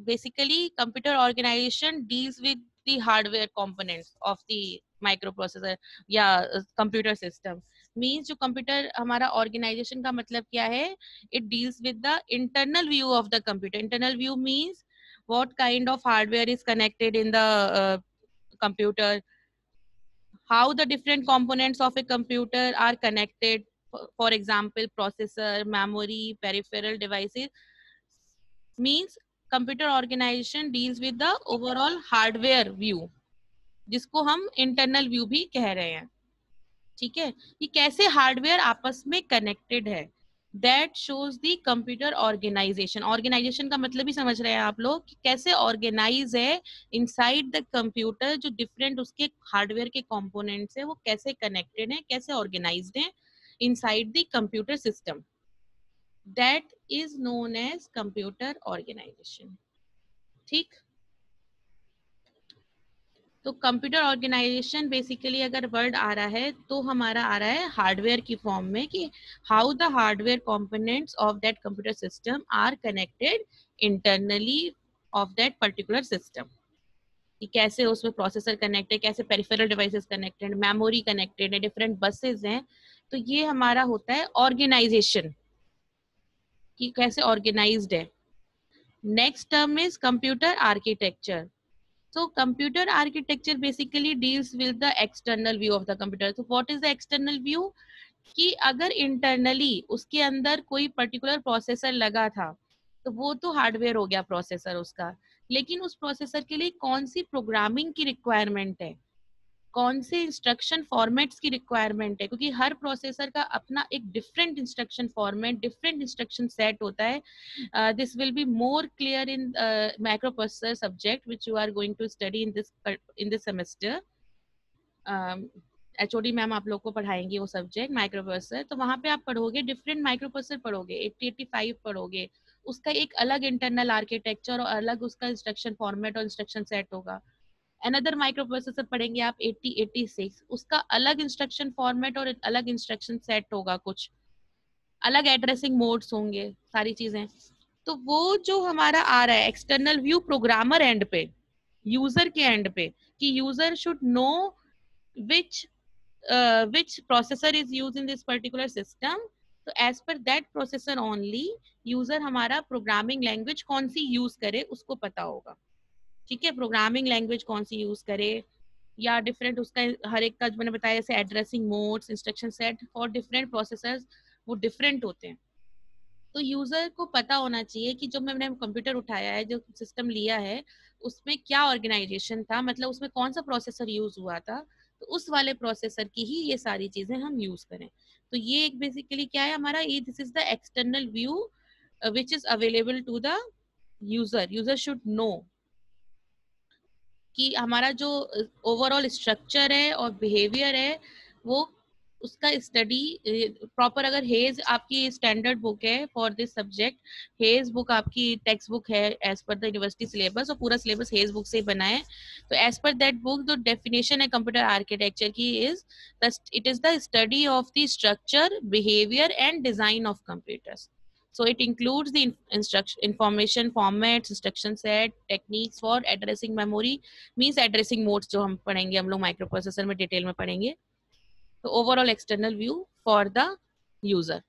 basically computer organization deals with the hardware components of the microprocessor या computer system. Means जो computer हमारा organization का मतलब क्या है? It deals with the internal view of the computer. Internal view means what kind of hardware is connected in the computer, how the different components of a computer are connected, for example processor, memory, peripheral devices. Means computer organization deals with the overall hardware view, जिसको हम internal view भी कह रहे हैं. ठीक है, कि कैसे हार्डवेयर आपस में कनेक्टेड है. That shows the computer organisation. Organisation का मतलब ही समझ रहे हैं आप लोग कि कैसे ऑर्गेनाइज है इनसाइड द कंप्यूटर, जो डिफरेंट उसके हार्डवेयर के कंपोनेंट्स है वो कैसे कनेक्टेड है, कैसे ऑर्गेनाइज्ड है inside the computer system. That is known as computer organisation. ठीक, तो कंप्यूटर ऑर्गेनाइजेशन बेसिकली अगर वर्ड आ रहा है तो हमारा आ रहा है हार्डवेयर की फॉर्म में, कि how the hardware components of that computer system are connected internally of that particular system. कि कैसे उसमें प्रोसेसर कनेक्ट है, कैसे peripheral devices connected, memory connected है, डिफरेंट बसेस हैं. तो ये हमारा होता है ऑर्गेनाइजेशन, कि कैसे ऑर्गेनाइज्ड है. Next term is computer architecture. So computer architecture basically deals with the external view of the computer. So what is the external view? कि अगर internally उसके अंदर कोई particular processor लगा था तो वो तो hardware हो गया processor उसका, लेकिन उस processor के लिए कौन सी programming की requirement है, कौन से इंस्ट्रक्शन फॉर्मेट्स की रिक्वायरमेंट है, क्योंकि हर प्रोसेसर का अपना एक different instruction format, different instruction set होता है. This will be more clear in microprocessor subject which you are going to study in this semester. HOD ma'am आप लोग को पढ़ाएंगे वो सब्जेक्ट माइक्रो प्रोसेसर. तो वहाँ पे आप पढ़ोगे डिफरेंट माइक्रो प्रोसेसर पढ़ोगे, 8085 पढ़ोगे, उसका एक अलग इंटरनल आर्किटेक्चर और अलग उसका इंस्ट्रक्शन फॉर्मेट और इंस्ट्रक्शन सेट होगा. अनदर माइक्रो प्रोसेसर पढ़ेंगे आप 8086, उसका अलग इंस्ट्रक्शन फॉर्मेट और अलग इंस्ट्रक्शन सेट होगा, कुछ अलग एड्रेसिंग मोड्स होंगे, सारी चीजें. तो वो जो हमारा आ रहा है एक्सटर्नल व्यू प्रोग्रामर एंड पे, यूजर के एंड पे, कि user should no which processor is used in this particular system. तो as per that processor only user हमारा प्रोग्रामिंग लैंग्वेज कौन सी यूज करे उसको पता होगा. ठीक है, प्रोग्रामिंग लैंग्वेज कौन सी यूज करे, या डिफरेंट उसका हर एक का जो मैंने बताया जैसे addressing modes, instruction set for different processors वो डिफरेंट होते हैं. तो यूजर को पता होना चाहिए कि जो मैंने कंप्यूटर उठाया है, जो सिस्टम लिया है, उसमें क्या ऑर्गेनाइजेशन था, मतलब उसमें कौन सा प्रोसेसर यूज हुआ था, तो उस वाले प्रोसेसर की ही ये सारी चीजें हम यूज करें. तो ये एक बेसिकली क्या है हमारा, ये this is the external view which is available to the user. User should know कि हमारा जो ओवरऑल स्ट्रक्चर है और बिहेवियर है वो उसका स्टडी प्रॉपर. अगर हेज आपकी स्टैंडर्ड बुक है फॉर दिस सब्जेक्ट, हेज बुक आपकी टेक्स्ट बुक है as per the university syllabus, और पूरा सिलेबस हेज बुक से ही बना है. तो एज पर दैट बुक जो डेफिनेशन है कंप्यूटर आर्किटेक्चर की is it is the study of the structure, behaviour and design of computers. So it includes the information formats, instruction set, techniques for addressing memory, means addressing modes जो हम पढ़ेंगे हम लोग micro processor में detail में पढ़ेंगे. तो overall external view for the user.